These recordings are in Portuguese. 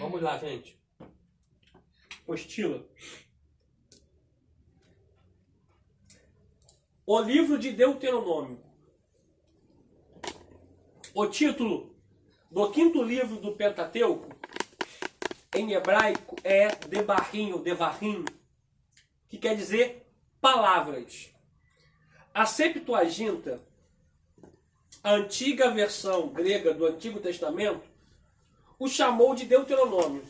Vamos lá, gente. Apostila. O livro de Deuteronômio. O título do quinto livro do Pentateuco, em hebraico, é Devarim, que quer dizer palavras. A Septuaginta, a antiga versão grega do Antigo Testamento, o chamou de Deuteronômio.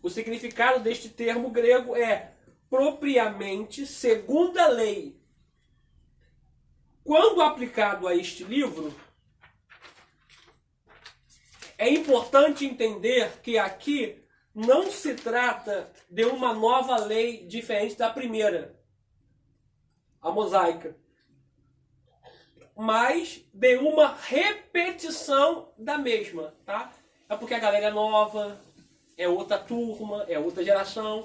O significado deste termo grego é propriamente segunda lei. Quando aplicado a este livro, é importante entender que aqui não se trata de uma nova lei diferente da primeira, a mosaica, mas de uma repetição da mesma, tá? É porque a galera é nova, é outra turma, é outra geração.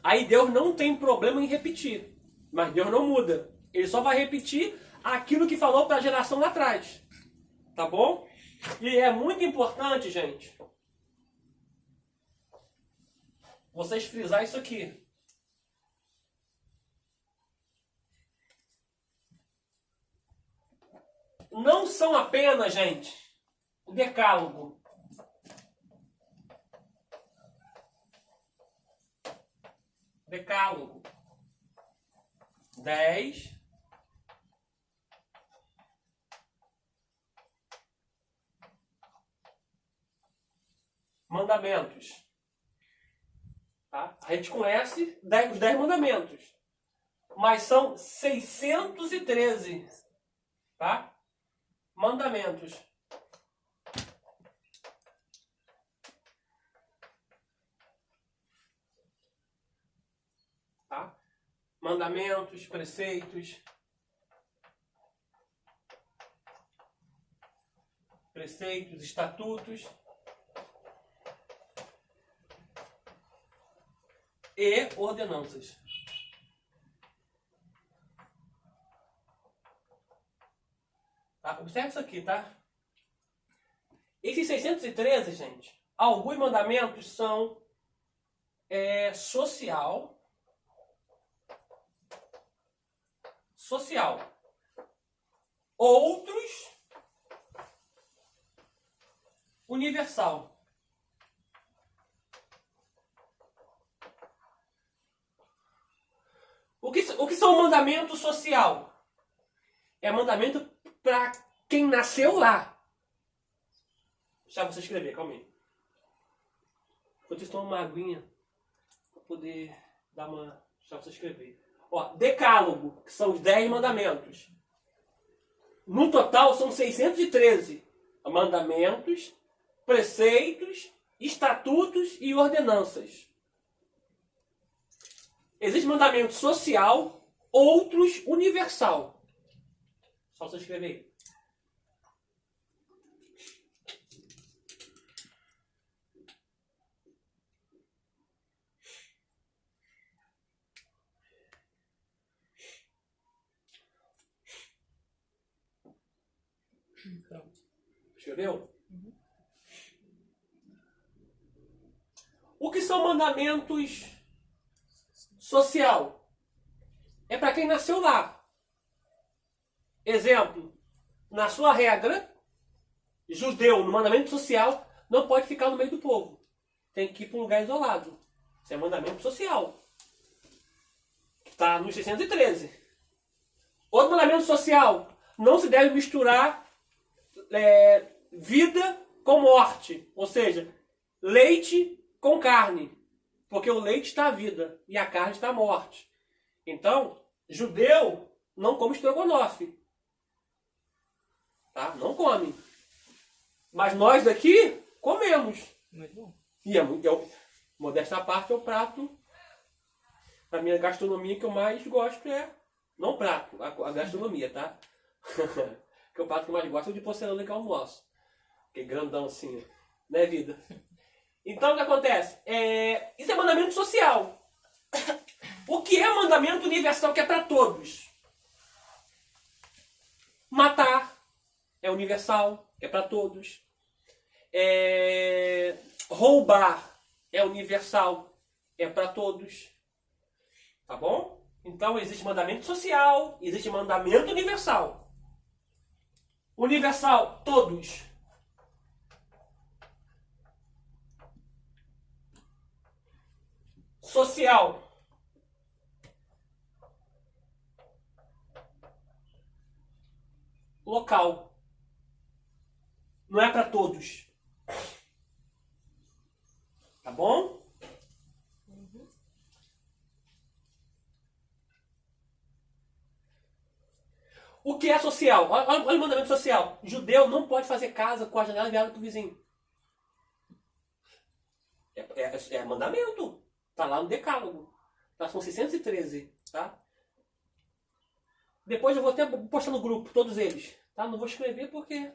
Aí Deus não tem problema em repetir, mas Deus não muda. Ele só vai repetir aquilo que falou para a geração lá atrás, tá bom? E é muito importante, gente, vocês frisar isso aqui. Não são apenas, gente, o decálogo. Decálogo. 10. Mandamentos. Tá? A gente conhece os 10 mandamentos. Mas são 613. Tá? Mandamentos. Tá? Mandamentos, preceitos. Preceitos, estatutos. E ordenanças. Tá? Observe isso aqui, tá? Esses 613, gente, alguns mandamentos são social. Outros, universal. O que são mandamento social? É mandamento para quem nasceu lá. Deixa você escrever, calma aí. Enquanto eu tomo uma aguinha para poder dar uma... Deixa você escrever. Ó, decálogo, que são os 10 mandamentos. No total são 613 mandamentos, preceitos, estatutos e ordenanças. Existe mandamento social, outros universal. Só você escrever aí. Escreveu? O que são mandamentos social? É para quem nasceu lá. Exemplo, na sua regra, judeu, no mandamento social, não pode ficar no meio do povo. Tem que ir para um lugar isolado. Isso é mandamento social. Está no 613. Outro mandamento social, não se deve misturar vida com morte. Ou seja, leite com carne. Porque o leite está a vida e a carne está a morte. Então, judeu não come estrogonofe. Tá? Não come. Mas nós daqui comemos. Muito bom. E modesta à parte, é o prato da minha gastronomia que eu mais gosto não prato, a gastronomia, tá? Que o prato que eu mais gosto é o de porcelana que eu almoço. Que é grandão assim, né, vida? Então o que acontece? Isso é mandamento social. O que é mandamento universal que é para todos? Matar é universal, que é para todos. Roubar é universal, é para todos. Tá bom? Então existe mandamento social, existe mandamento universal. Universal, todos. Social. Local. Não é para todos. Tá bom? O que é social? Olha o mandamento social. Judeu não pode fazer casa com a janela virada pro vizinho. É mandamento. Tá lá no Decálogo. Tá, são 613, tá? Depois eu vou até postar no grupo, todos eles. Tá? Não vou escrever porque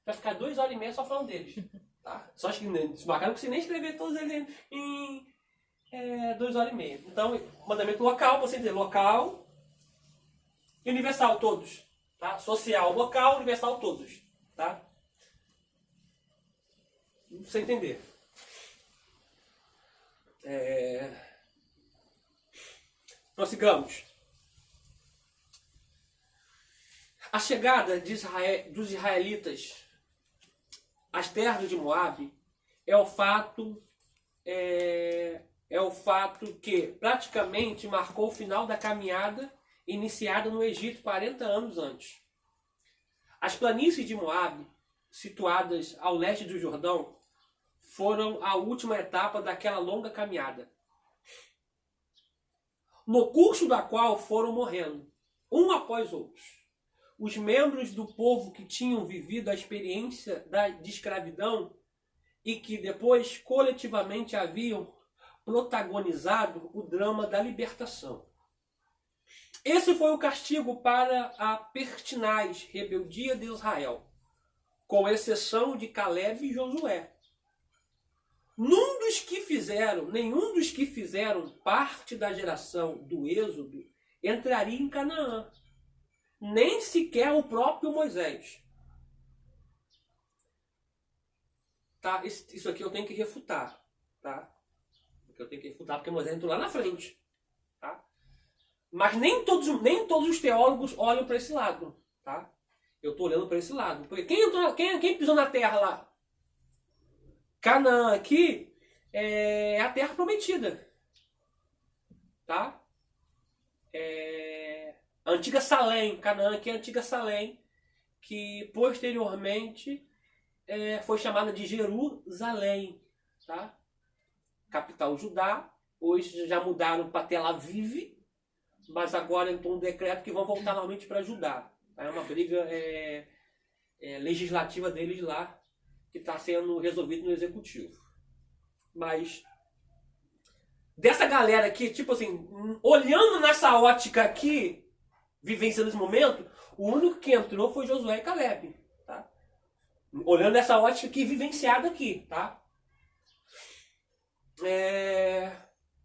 vai ficar 2 horas e meia só falando deles. Tá? Só acho que marcaram que você nem escrever todos eles em 2 horas e meia. Então, mandamento local, você entender local e universal, todos. Tá? Social, local, universal, todos. Tá? Pra você entender. Prossigamos. A chegada dos israelitas às terras de Moabe é o fato que praticamente marcou o final da caminhada iniciada no Egito 40 anos antes. As planícies de Moabe, situadas ao leste do Jordão, foram a última etapa daquela longa caminhada, no curso da qual foram morrendo, um após outros, os membros do povo que tinham vivido a experiência de escravidão e que depois coletivamente haviam protagonizado o drama da libertação. Esse foi o castigo para a pertinaz rebeldia de Israel, com exceção de Caleb e Josué. Nenhum dos que fizeram parte da geração do Êxodo entraria em Canaã. Nem sequer o próprio Moisés. Tá? Isso aqui eu tenho que refutar. Tá? Eu tenho que refutar porque Moisés entrou lá na frente. Tá? Mas nem todos os teólogos olham para esse lado. Tá? Eu estou olhando para esse lado. Porque quem pisou na terra lá? Canaã aqui é a terra prometida. Tá? A antiga Salém, Canaã aqui é a antiga Salém, que posteriormente foi chamada de Jerusalém, tá? Capital Judá. Hoje já mudaram para Tel Aviv, mas agora entrou um decreto que vão voltar novamente para Judá. É uma briga legislativa deles lá, que está sendo resolvido no executivo. Mas dessa galera aqui, tipo assim, olhando nessa ótica aqui, vivenciando esse momento, o único que entrou foi Josué e Caleb, tá? Olhando nessa ótica aqui, vivenciada aqui, tá?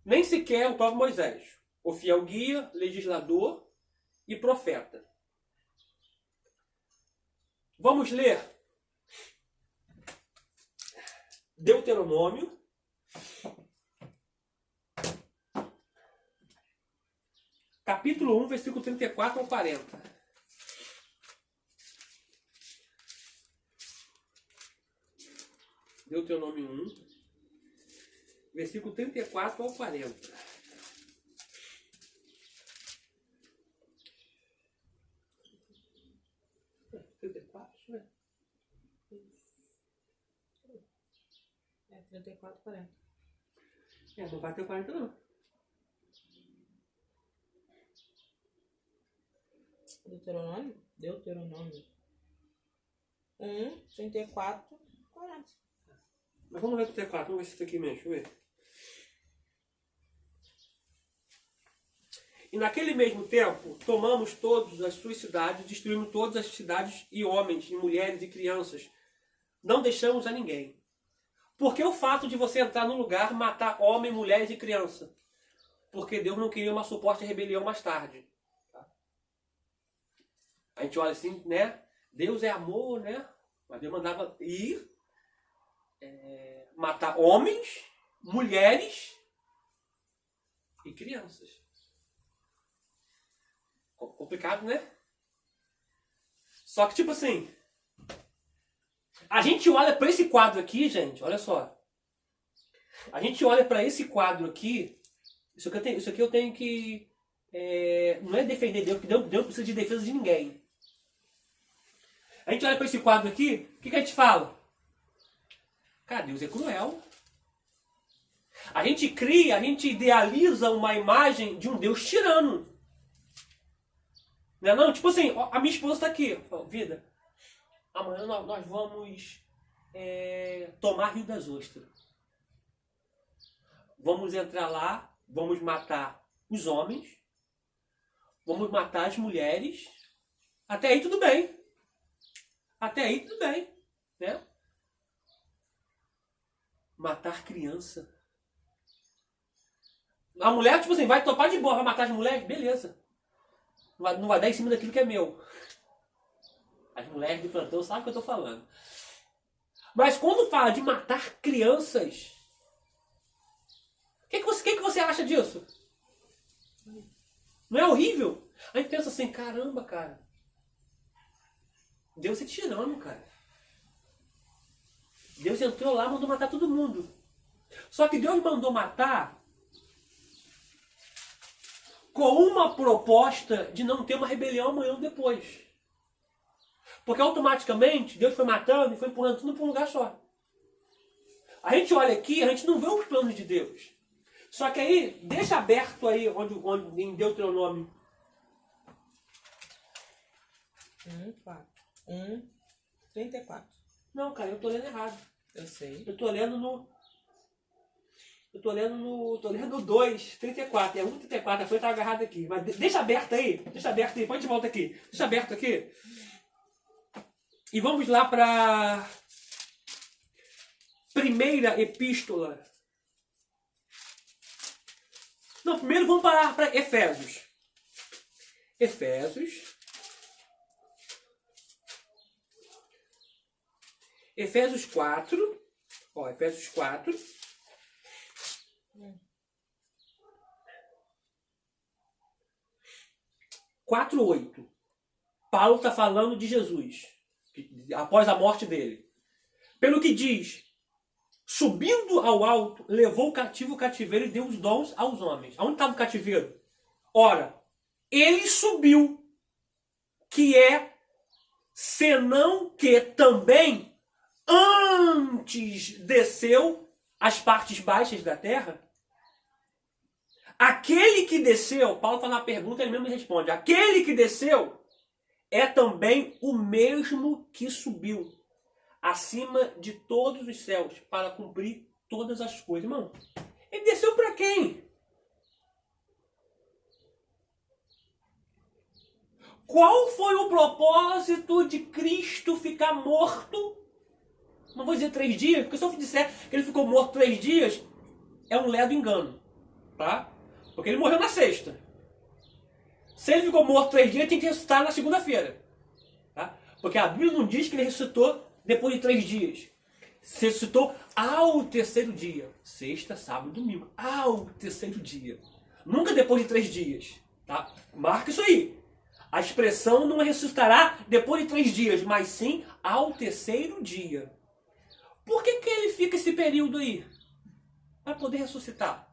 Nem sequer o próprio Moisés, o fiel guia, legislador e profeta. Vamos ler Deuteronômio, capítulo 1, versículo 34 ao 40. Deuteronômio 1, versículo 34 ao 40. É 34, 40. Não vai ter 40 não. Deuteronômio 1, 34, 40. Mas vamos ver o 34, vamos ver se isso aqui mesmo, deixa eu ver. E naquele mesmo tempo, tomamos todas as suas cidades, destruímos todas as cidades e homens, e mulheres e crianças. Não deixamos a ninguém. Por que o fato de você entrar no lugar, matar homem, mulheres e criança? Porque Deus não queria uma suposta rebelião mais tarde. Tá? A gente olha assim, né? Deus é amor, né? Mas Deus mandava ir matar homens mulheres e crianças. Complicado, né? Só que, tipo assim, a gente olha para esse quadro aqui, gente, olha só. A gente olha para esse quadro aqui, isso aqui eu tenho que... não é defender Deus, porque Deus não precisa de defesa de ninguém. A gente olha para esse quadro aqui, o que a gente fala? Cara, Deus é cruel. A gente cria, a gente idealiza uma imagem de um Deus tirano. Não é não? Tipo assim, a minha esposa está aqui. Falo, vida, amanhã nós vamos tomar Rio das Ostras. Vamos entrar lá, vamos matar os homens, vamos matar as mulheres. Até aí tudo bem. Até aí tudo bem. Né? Matar criança. A mulher, tipo assim, vai topar de boa, vai matar as mulheres? Beleza. Não vai dar em cima daquilo que é meu. As mulheres de plantão sabem o que eu estou falando. Mas quando fala de matar crianças, o que você acha disso? Não é horrível? A gente pensa assim, caramba, cara. Deus é tirano, cara. Deus entrou lá e mandou matar todo mundo. Só que Deus mandou matar com uma proposta de não ter uma rebelião amanhã ou depois. Porque automaticamente Deus foi matando e foi empurrando tudo para um lugar só. A gente olha aqui, a gente não vê os planos de Deus. Só que aí, deixa aberto aí, onde em Deuteronômio. 34. Não, cara, eu tô lendo errado. Eu sei. Eu tô lendo no 2, 34. É 1,34. A folha tá agarrada aqui. Mas deixa aberto aí. Depois a gente volta aqui. Deixa aberto aqui. E vamos lá para primeira epístola. Não, primeiro vamos para Efésios. Efésios 4. Ó, Efésios 4. 4:8. Paulo está falando de Jesus, após a morte dele. Pelo que diz, subindo ao alto, levou o cativo o cativeiro e deu os dons aos homens. Aonde estava o cativeiro? Ora, ele subiu, que é, senão que também antes desceu às partes baixas da terra. Aquele que desceu, Paulo faz uma pergunta, ele mesmo responde, aquele que desceu é também o mesmo que subiu acima de todos os céus para cumprir todas as coisas. Irmão, ele desceu para quem? Qual foi o propósito de Cristo ficar morto? Não vou dizer 3 dias, porque se eu disser que ele ficou morto 3 dias, é um ledo engano, tá? Porque ele morreu na sexta. Se ele ficou morto 3 dias, ele tem que ressuscitar na segunda-feira. Tá? Porque a Bíblia não diz que ele ressuscitou depois de 3 dias. Se ressuscitou ao terceiro dia. Sexta, sábado, domingo. Ao terceiro dia. Nunca depois de 3 dias. Tá? Marca isso aí. A expressão não ressuscitará depois de 3 dias, mas sim ao terceiro dia. Por que ele fica esse período aí? Para poder ressuscitar.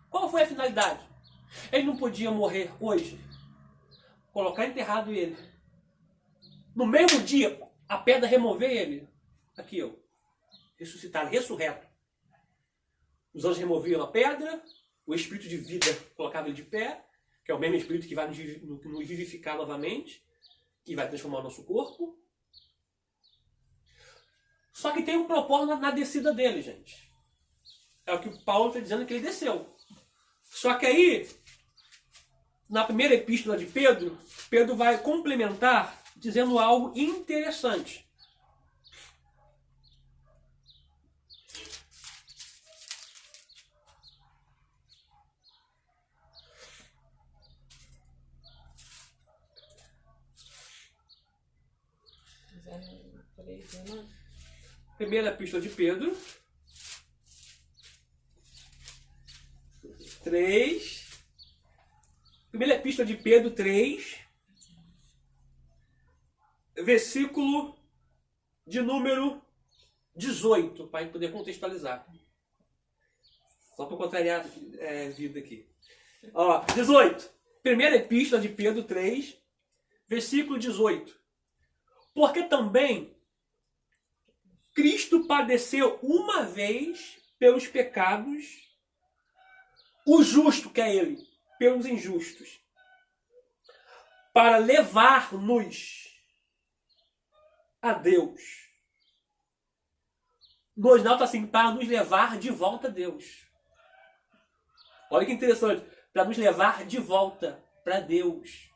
Qual foi a finalidade? Ele não podia morrer hoje. Colocar enterrado ele. No mesmo dia, a pedra remover ele. Aqui, ó. Ressuscitado, ressurreto. Os anjos removiam a pedra. O espírito de vida colocava ele de pé. Que é o mesmo espírito que vai nos vivificar novamente. Que vai transformar o nosso corpo. Só que tem um propósito na descida dele, gente. É o que o Paulo está dizendo, que ele desceu. Só que aí, na primeira epístola de Pedro, Pedro vai complementar dizendo algo interessante. Primeira epístola de Pedro, 3. Primeira epístola de Pedro 3. Versículo de número 18, para a gente poder contextualizar. Só para contrariar a vida aqui. Ó, 18. Primeira epístola de Pedro 3, versículo 18. Porque também Cristo padeceu uma vez pelos pecados, o justo, que é ele, pelos injustos, para levar-nos a Deus. No original está assim, para nos levar de volta a Deus. Olha que interessante, para nos levar de volta para Deus.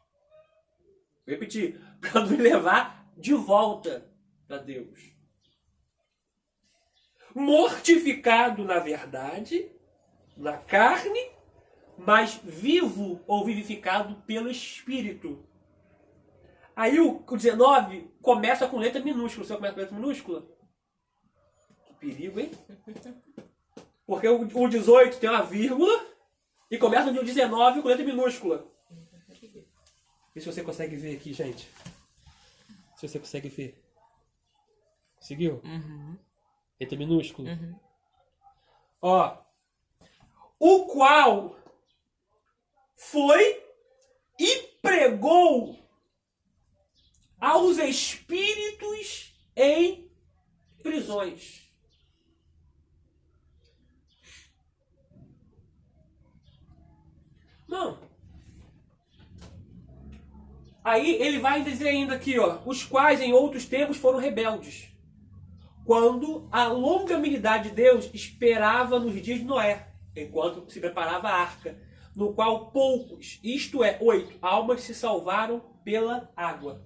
Vou repetir, para nos levar de volta para Deus. Mortificado na verdade, na carne, mas vivo ou vivificado pelo Espírito. Aí o 19 começa com letra minúscula. Você começa com letra minúscula? Que perigo, hein? Porque o 18 tem uma vírgula e começa no 19 com letra minúscula. Vê se você consegue ver aqui, gente. Se você consegue ver. Conseguiu? Uhum. Letra minúscula. Uhum. Ó. O qual foi e pregou aos espíritos em prisões. Não. Aí ele vai dizer ainda aqui, ó, os quais em outros tempos foram rebeldes, quando a longanimidade de Deus esperava nos dias de Noé, enquanto se preparava a arca, no qual poucos, isto é, 8 almas se salvaram pela água.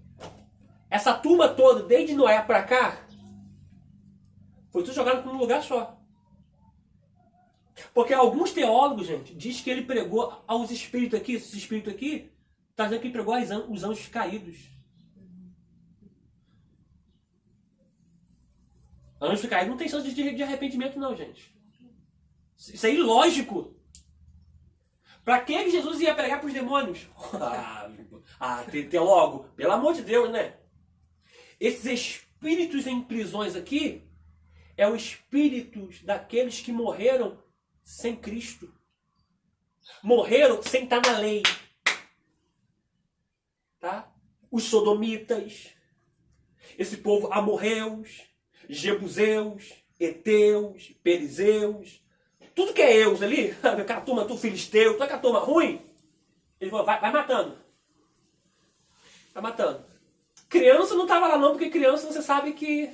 Essa turma toda, desde Noé para cá, foi tudo jogado num lugar só. Porque alguns teólogos, gente, diz que ele pregou aos espíritos aqui, esses espíritos aqui, está dizendo que ele pregou os anjos caídos. Anjos caídos não tem chance de arrependimento não, gente. Isso é ilógico. Para que Jesus ia pregar para os demônios? Teólogo, pelo amor de Deus, né? Esses espíritos em prisões aqui é o espírito daqueles que morreram sem Cristo. Morreram sem estar na lei. Tá? Os sodomitas, esse povo amorreus, jebuseus, heteus, perizeus, tudo que é eus ali, aquela turma do filisteu, toda aquela turma ruim, ele vai matando. Vai matando. Criança não estava lá não, porque criança você sabe que,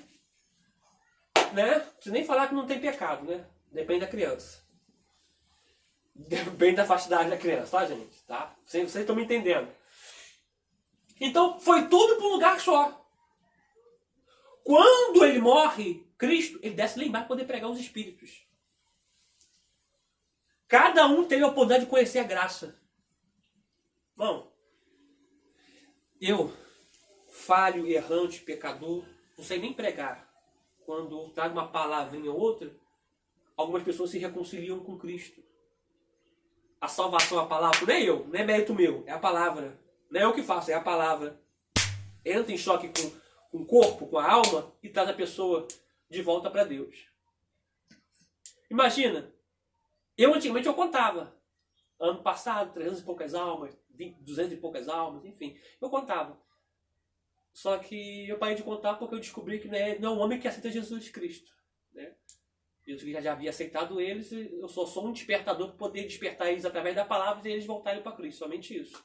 né? Não precisa nem falar que não tem pecado, né? Depende da criança. Depende da faixa idade da criança, tá, gente? Tá? Vocês estão me entendendo. Então, foi tudo para um lugar só. Quando ele morre, Cristo, ele desce lá embaixo para poder pregar os espíritos. Cada um teve a oportunidade de conhecer a graça. Bom, eu, falho, errante, pecador, não sei nem pregar. Quando trago uma palavrinha ou outra, algumas pessoas se reconciliam com Cristo. A salvação é a palavra, não é eu, não é mérito meu, é a palavra. Não é eu que faço, é a palavra. Entra em choque com o corpo, com a alma e traz a pessoa de volta para Deus. Imagina, antigamente eu contava. Ano passado, 300 e poucas almas, 200 e poucas almas, enfim. Eu contava. Só que eu parei de contar porque eu descobri que não é um homem que aceita Jesus Cristo. Né? Eu já havia aceitado eles, eu só sou um despertador para poder despertar eles através da palavra e eles voltarem para Cristo. Somente isso.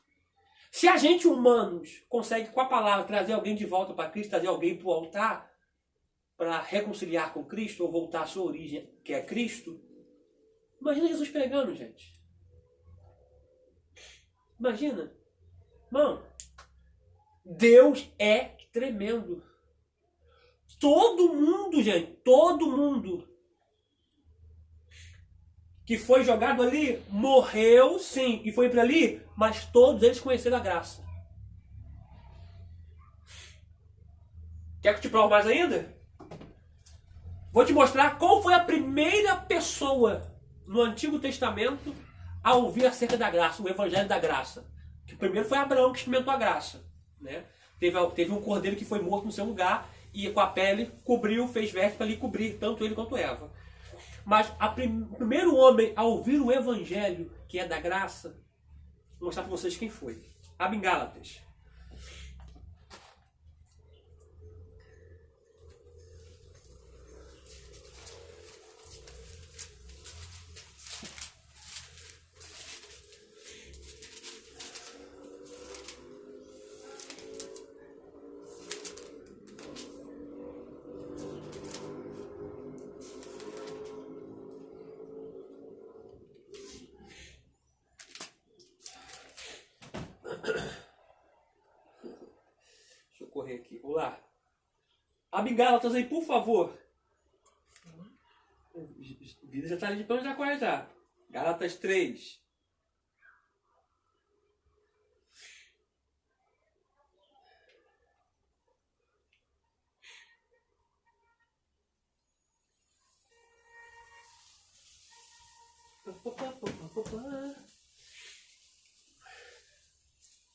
Se a gente, humanos, consegue com a palavra trazer alguém de volta para Cristo, trazer alguém para o altar, para reconciliar com Cristo, ou voltar à sua origem, que é Cristo, imagina Jesus pregando, gente. Imagina. Mano, Deus é tremendo. Todo mundo, gente, todo mundo que foi jogado ali, morreu, sim, e foi para ali, mas todos eles conheceram a graça. Quer que eu te prove mais ainda? Vou te mostrar qual foi a primeira pessoa no Antigo Testamento a ouvir acerca da graça, o evangelho da graça. Que primeiro foi Abraão que experimentou a graça, né? Teve um cordeiro que foi morto no seu lugar e com a pele cobriu, fez veste para lhe cobrir, tanto ele quanto Eva. Mas o primeiro homem a ouvir o evangelho, que é da graça, vou mostrar para vocês quem foi. Abre em Gálatas. Deixa eu correr aqui. Vamos lá. Abre Gálatas aí, por favor. A vida já está ali de pano já quase já. Gálatas 3.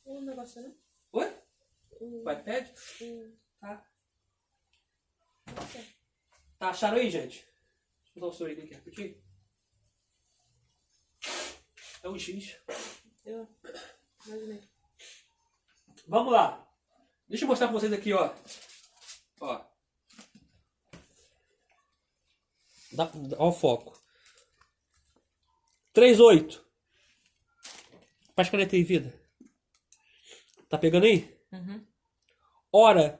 Um negócio, né? Oi? O iPad? Tá. Tá, acharam aí, gente? Deixa eu dar o seu aí aqui rapidinho. É um X. Eu imaginei. Vamos lá. Deixa eu mostrar pra vocês aqui, ó. Ó. Ó o foco. 3:8. Faz caneta aí, vida. Tá pegando aí? Uhum. Ora,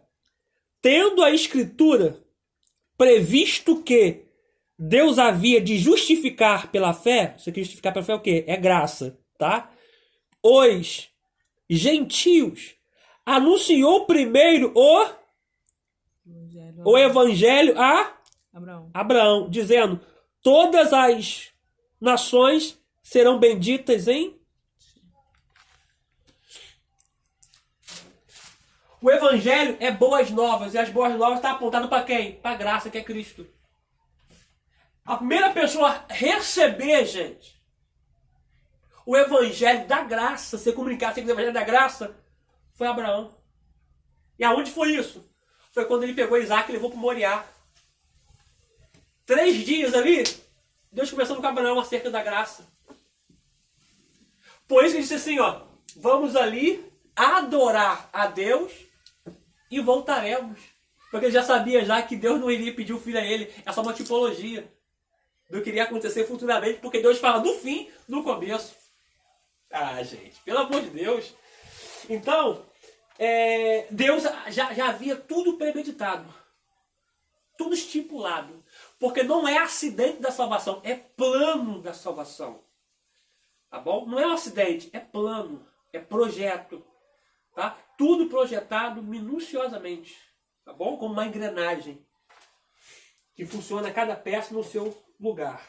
tendo a Escritura previsto que Deus havia de justificar pela fé, isso aqui justificar pela fé é o quê? É graça, tá? Os gentios, anunciou primeiro o evangelho a Abraão, dizendo, todas as nações serão benditas em... O evangelho é boas novas, e as boas novas estão apontadas para quem? Para a graça, que é Cristo. A primeira pessoa a receber, gente, o evangelho da graça, ser comunicado com o evangelho da graça, foi Abraão. E aonde foi isso? Foi quando ele pegou Isaac e levou para Moriá. 3 dias ali, Deus conversando com Abraão acerca da graça. Por isso ele disse assim, ó, vamos ali adorar a Deus e voltaremos. Porque ele já sabia já que Deus não iria pedir o filho a ele. É só uma tipologia do que iria acontecer futuramente, porque Deus fala do fim no começo. Ah, gente, pelo amor de Deus. Então, Deus já havia tudo premeditado. Tudo estipulado. Porque não é acidente da salvação, é plano da salvação. Tá bom? Não é um acidente, é plano, é projeto. Tá? Tudo projetado minuciosamente, tá bom? Como uma engrenagem que funciona cada peça no seu lugar.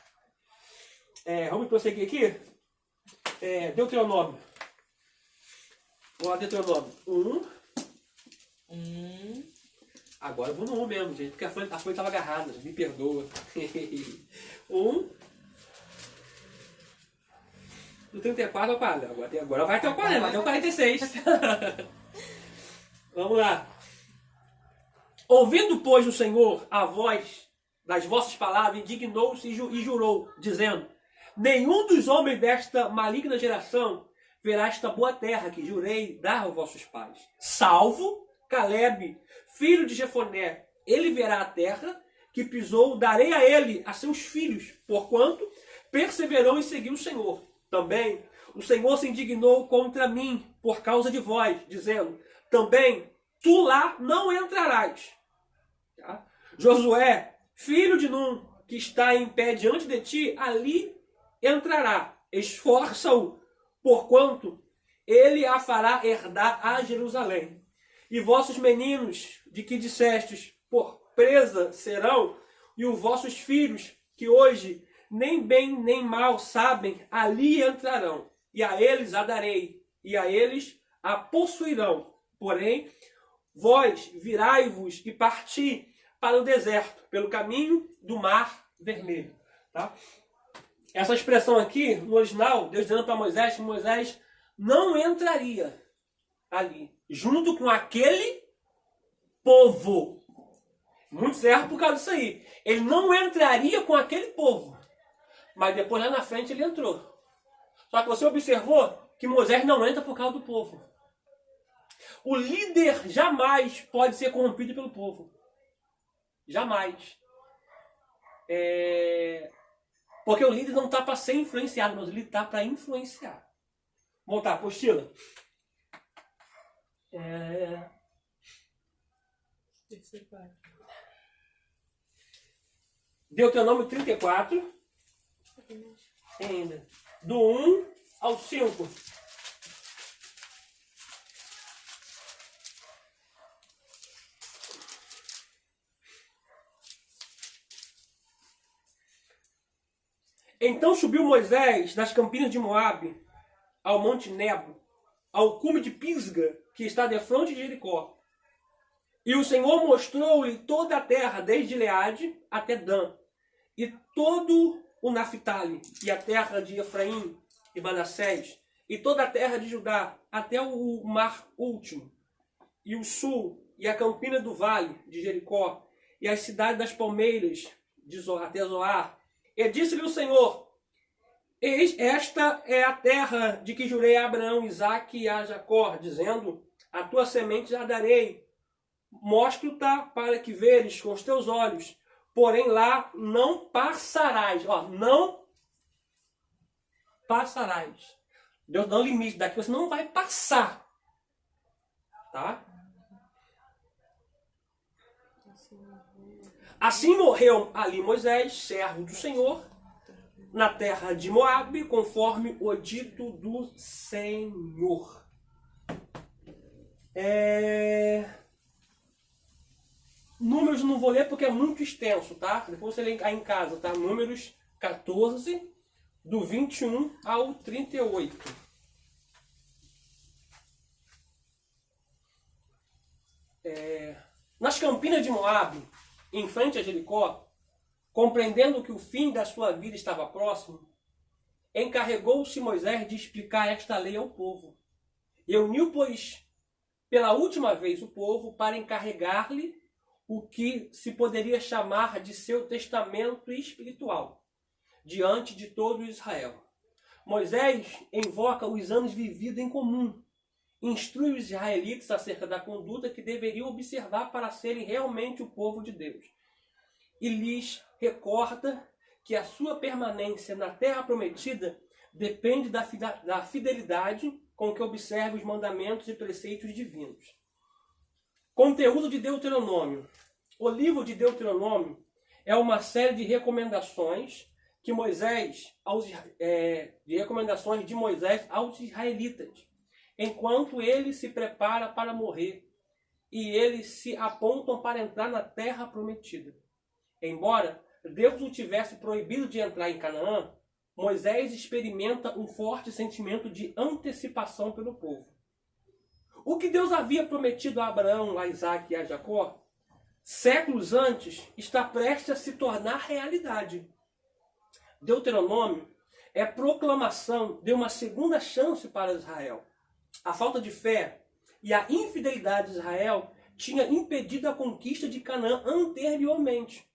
Vamos prosseguir aqui? Deuteronômio. Vamos lá, Deuteronômio. 1. Agora eu vou no 1 mesmo, gente, porque a folha estava agarrada, me perdoa. 1. Do 34 ao 40. Agora vai até o 40, vai até o 46. Vamos lá. Ouvindo, pois, o Senhor a voz das vossas palavras, indignou-se e jurou, dizendo, nenhum dos homens desta maligna geração verá esta boa terra que jurei dar aos vossos pais. Salvo Calebe, filho de Jefoné, ele verá a terra que pisou, darei a ele, a seus filhos, porquanto perseverou em seguir o Senhor. Também o Senhor se indignou contra mim por causa de vós, dizendo, também tu lá não entrarás. Tá? Josué, filho de Num, que está em pé diante de ti, ali entrará. Esforça-o, porquanto ele a fará herdar a Jerusalém. E vossos meninos, de que dissestes, por presa serão, e os vossos filhos, que hoje nem bem nem mal sabem, ali entrarão. E a eles a darei, e a eles a possuirão. Porém, vós virai-vos e parti para o deserto, pelo caminho do mar vermelho. Tá? essa expressão aqui, no original, Deus dizendo para Moisés que Moisés não entraria ali, junto com aquele povo. Muitos erram por causa disso aí. Ele não entraria com aquele povo. Mas depois lá na frente ele entrou. Só que você observou que Moisés não entra por causa do povo. O líder jamais pode ser corrompido pelo povo. Jamais. Porque o líder não está para ser influenciado, mas o líder está para influenciar. Vamos voltar, apostila. Terceiro parágrafo. Deuteronômio 34. Ainda. Do 1 ao 5. Então subiu Moisés das campinas de Moabe ao monte Nebo, ao cume de Pisga, que está defronte de Jericó. E o Senhor mostrou-lhe toda a terra, desde Gileade até Dan, e todo o Naphtali, e a terra de Efraim e Manassés, e toda a terra de Judá, até o mar último, e o sul, e a campina do vale de Jericó, e as cidades das palmeiras, até Zoar. E disse-lhe o Senhor: eis, esta é a terra de que jurei a Abraão, Isaque e a Jacó, dizendo: a tua semente já darei, mostro-te para que veres com os teus olhos, porém lá não passarás. Não passarás. Deus dá um limite, daqui você não vai passar. Tá? Assim morreu ali Moisés, servo do Senhor, na terra de Moabe, conforme o dito do Senhor. Números não vou ler porque é muito extenso, tá? Depois você lê aí em casa, tá? Números 14, do 21 ao 38. Nas campinas de Moabe, em frente a Jericó, compreendendo que o fim da sua vida estava próximo, encarregou-se Moisés de explicar esta lei ao povo. Reuniu, pois, pela última vez o povo para encarregar-lhe o que se poderia chamar de seu testamento espiritual, diante de todo Israel. Moisés invoca os anos vividos em comum, instrui os israelitas acerca da conduta que deveriam observar para serem realmente o povo de Deus, e lhes recorda que a sua permanência na terra prometida depende da fidelidade com que observa os mandamentos e preceitos divinos. Conteúdo de Deuteronômio. O livro de Deuteronômio é uma série de recomendações de Moisés aos israelitas, enquanto ele se prepara para morrer e eles se apontam para entrar na terra prometida. Embora Deus o tivesse proibido de entrar em Canaã, Moisés experimenta um forte sentimento de antecipação pelo povo. O que Deus havia prometido a Abraão, a Isaque e a Jacó, séculos antes, está prestes a se tornar realidade. Deuteronômio é proclamação de uma segunda chance para Israel. A falta de fé e a infidelidade de Israel tinha impedido a conquista de Canaã anteriormente.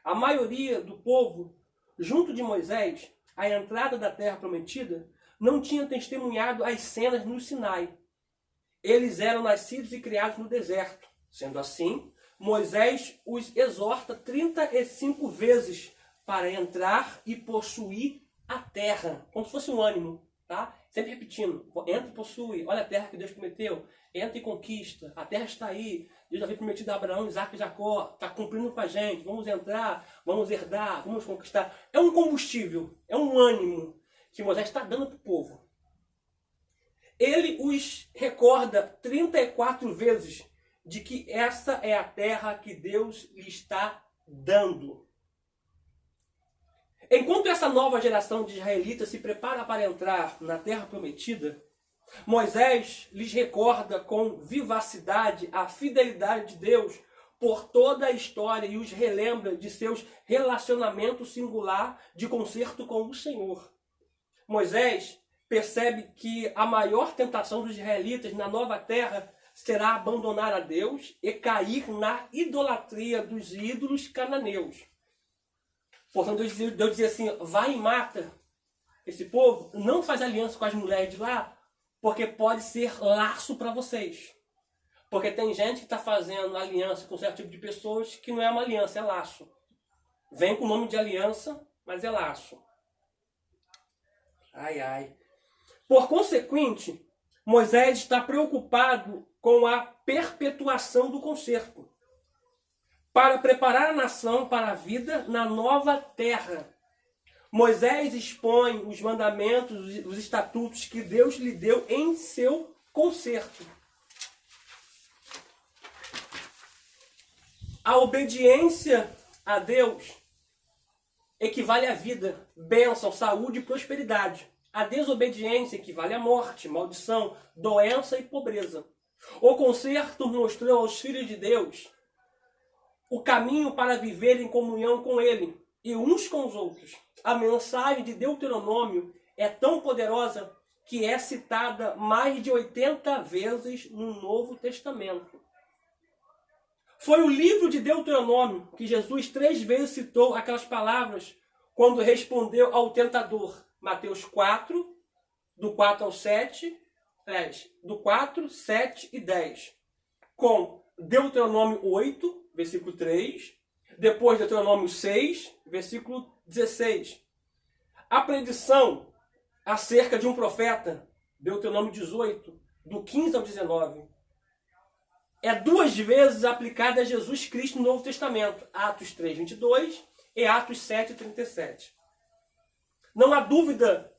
A maioria do povo, junto de Moisés, a entrada da terra prometida, não tinha testemunhado as cenas no Sinai. Eles eram nascidos e criados no deserto. Sendo assim, Moisés os exorta 35 vezes para entrar e possuir a terra, como se fosse um ânimo, tá? Sempre repetindo: entra e possui, olha a terra que Deus prometeu, entra e conquista, a terra está aí, Deus havia prometido a Abraão, Isaque e Jacó, está cumprindo com a gente, vamos entrar, vamos herdar, vamos conquistar. É um combustível, é um ânimo que Moisés está dando para o povo. Ele os recorda 34 vezes de que essa é a terra que Deus lhe está dando. Enquanto essa nova geração de israelitas se prepara para entrar na terra prometida, Moisés lhes recorda com vivacidade a fidelidade de Deus por toda a história e os relembra de seus relacionamentos singular de concerto com o Senhor. Moisés percebe que a maior tentação dos israelitas na nova terra será abandonar a Deus e cair na idolatria dos ídolos cananeus. Portanto, Deus dizia assim, vai e mata esse povo, não faz aliança com as mulheres de lá, porque pode ser laço para vocês. Porque tem gente que está fazendo aliança com certo tipo de pessoas que não é uma aliança, é laço. Vem com o nome de aliança, mas é laço. Ai, ai. Por consequente, Moisés está preocupado com a perpetuação do concerto, para preparar a nação para a vida na nova terra. Moisés expõe os mandamentos, os estatutos que Deus lhe deu em seu concerto. A obediência a Deus equivale à vida, bênção, saúde e prosperidade. A desobediência equivale à morte, maldição, doença e pobreza. O concerto mostrou aos filhos de Deus o caminho para viver em comunhão com Ele e uns com os outros. A mensagem de Deuteronômio é tão poderosa que é citada mais de 80 vezes no Novo Testamento. Foi o livro de Deuteronômio que Jesus 3 vezes citou aquelas palavras quando respondeu ao tentador. Mateus 4, do 4 ao 7, do 4, 7 e 10. Com Deuteronômio 8, versículo 3. Depois Deuteronômio 6, versículo 16. A predição acerca de um profeta, Deuteronômio 18, do 15 ao 19. É 2 vezes aplicada a Jesus Cristo no Novo Testamento. Atos 3, 22 e Atos 7, 37. Não há dúvida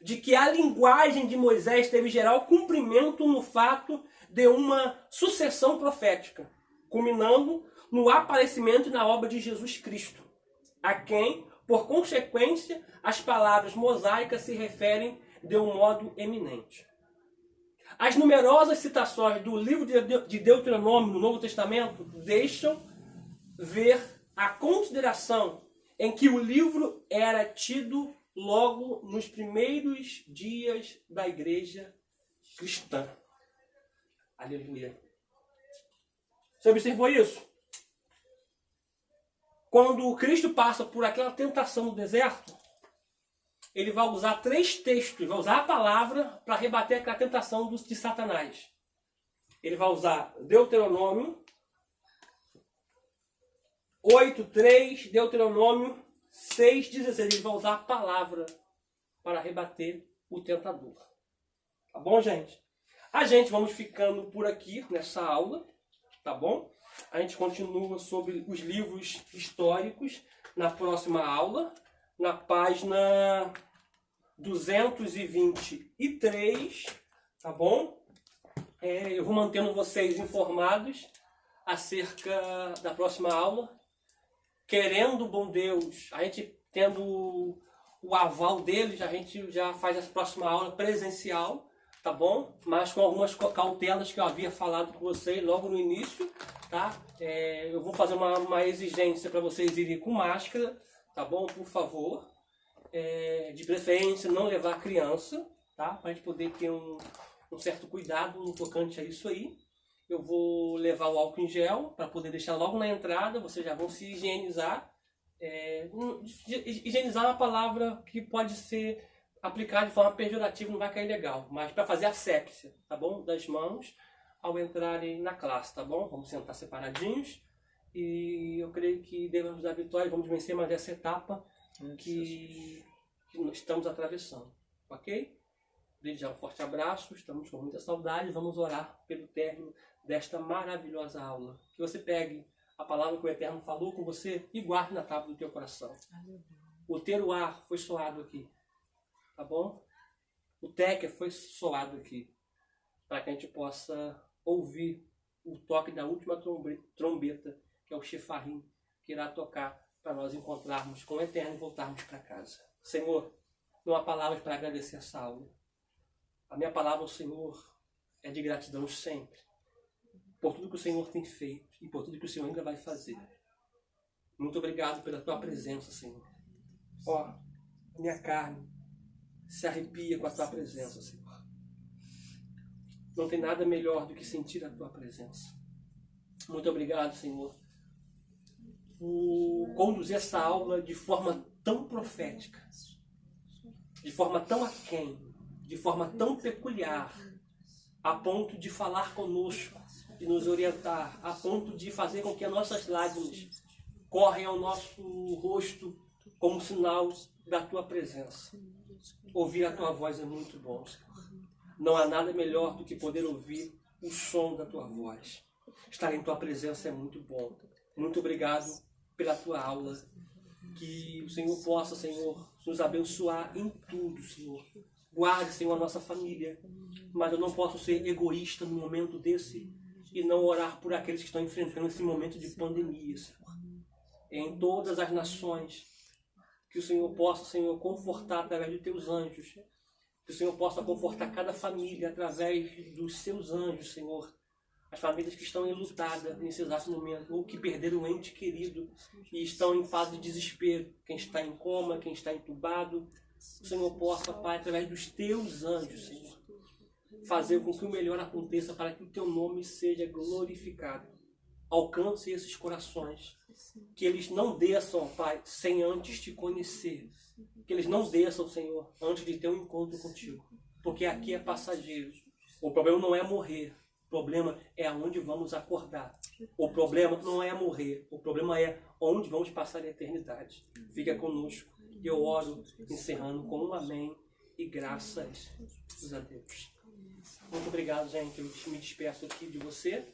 de que a linguagem de Moisés teve geral cumprimento no fato de uma sucessão profética, culminando no aparecimento na obra de Jesus Cristo, a quem, por consequência, as palavras mosaicas se referem de um modo eminente. As numerosas citações do livro de Deuteronômio no Novo Testamento deixam ver a consideração em que o livro era tido logo nos primeiros dias da igreja cristã. Aleluia. Você observou isso? Quando Cristo passa por aquela tentação no deserto, ele vai usar 3 textos, vai usar a palavra para rebater aquela tentação de Satanás. Ele vai usar Deuteronômio 8:3, Deuteronômio 6:16. Ele vai usar a palavra para rebater o tentador. Tá bom, gente? A gente vamos ficando por aqui nessa aula, tá bom? A gente continua sobre os livros históricos na próxima aula, na página 223, tá bom? Eu vou mantendo vocês informados acerca da próxima aula. Querendo, bom Deus, a gente tendo o aval deles, a gente já faz a próxima aula presencial, tá bom? Mas com algumas cautelas que eu havia falado com vocês logo no início, tá? Eu vou fazer uma exigência para vocês irem com máscara, tá bom? Por favor. De preferência, não levar criança, tá? Para a gente poder ter um certo cuidado no tocante a isso aí. Eu vou levar o álcool em gel para poder deixar logo na entrada, vocês já vão se higienizar. Higienizar é uma palavra que pode ser aplicada de forma pejorativa, não vai cair legal, mas para fazer asepsia, tá bom? Das mãos ao entrarem na classe, tá bom? Vamos sentar separadinhos e eu creio que devemos dar vitória, vamos vencer mais essa etapa que nós estamos atravessando, ok? Desde já um forte abraço, estamos com muita saudade, vamos orar pelo término desta maravilhosa aula. Que você pegue a palavra que o Eterno falou com você e guarde na tábua do teu coração. O teruá foi soado aqui, tá bom? O teker foi soado aqui, para que a gente possa ouvir o toque da última trombeta, que é o Shefarim, que irá tocar para nós encontrarmos com o Eterno e voltarmos para casa. Senhor, não há palavras para agradecer essa aula. A minha palavra ao Senhor é de gratidão sempre. por tudo que o Senhor tem feito e por tudo que o Senhor ainda vai fazer. Muito obrigado pela tua presença, Senhor. Ó, minha carne se arrepia com a tua presença, Senhor. Não tem nada melhor do que sentir a tua presença. Muito obrigado, Senhor, por conduzir essa aula de forma tão profética, de forma tão aquém, de forma tão peculiar, a ponto de falar conosco, de nos orientar, a ponto de fazer com que as nossas lágrimas correm ao nosso rosto como sinal da tua presença. Ouvir a tua voz é muito bom, Senhor. Não há nada melhor do que poder ouvir o som da tua voz. Estar em tua presença é muito bom. Muito obrigado pela tua aula. Que o Senhor possa, Senhor, nos abençoar em tudo, Senhor. Guarde, Senhor, a nossa família. Mas eu não posso ser egoísta no momento desse e não orar por aqueles que estão enfrentando esse momento de pandemia, Senhor. Em todas as nações, que o Senhor possa, Senhor, confortar através de teus anjos. Que o Senhor possa confortar cada família através dos seus anjos, Senhor. As famílias que estão enlutadas nesse exato momento, ou que perderam um ente querido e estão em fase de desespero. Quem está em coma, quem está entubado. O Senhor possa, Pai, através dos teus anjos, Senhor, fazer com que o melhor aconteça para que o teu nome seja glorificado. Alcance esses corações. Que eles não desçam, Pai, sem antes te conhecer. Que eles não desçam, Senhor, antes de ter um encontro contigo. Porque aqui é passageiro. O problema não é morrer. O problema é aonde vamos acordar. O problema não é morrer. O problema é onde vamos passar a eternidade. Fica conosco. Eu oro, encerrando com um amém e graças a Deus. Muito obrigado, gente. Eu me despeço aqui de você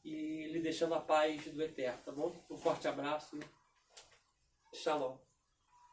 e lhe deixando a paz do Eterno, tá bom? Um forte abraço. Shalom.